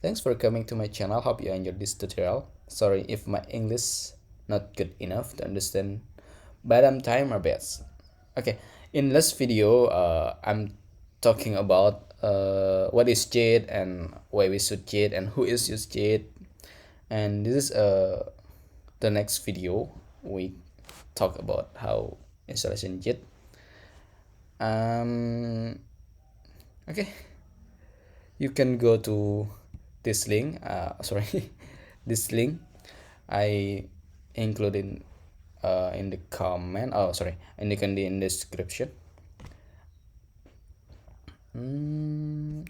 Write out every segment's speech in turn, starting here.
Thanks for coming to my channel. Hope you enjoyed this tutorial. Sorry if my English not good enough to understand, but I'm trying my best. Okay, in last video, I'm talking about what is Git and why we should Git and who is use Git. And this is the next video we talk about how installation Git. Okay, you can go to this link. Sorry, this link I include in the comment. Oh, sorry, and you can in the description. Maybe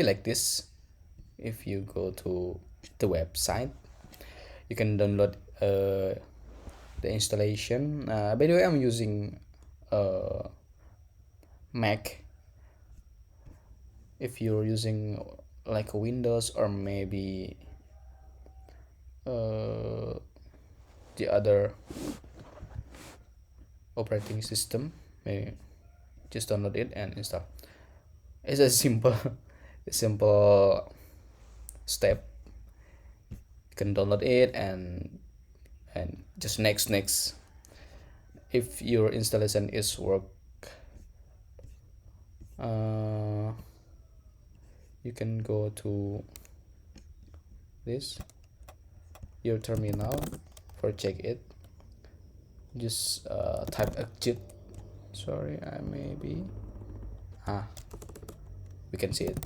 like this. If you go to the website, you can download the installation. By the way, I'm using Mac. If you're using like a Windows or maybe the other operating system, maybe just download it and install. It's a simple step. You can download it and just next. If your installation is work, you can go to this your terminal for check it. Just type a git. Sorry, I maybe we can see it.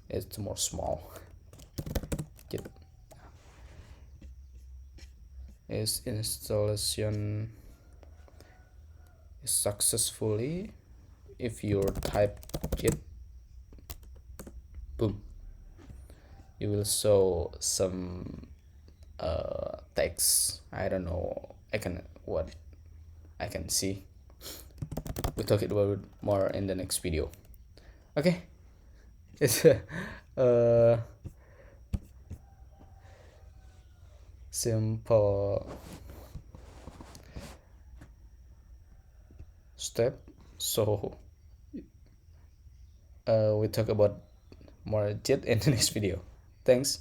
It's more small. Git is installation is successfully. If you type git, boom, you will show some text. I don't know. What I can see. We'll talk about it more in the next video. Okay, it's a simple step. So we talk about more Git in the next video. Thanks.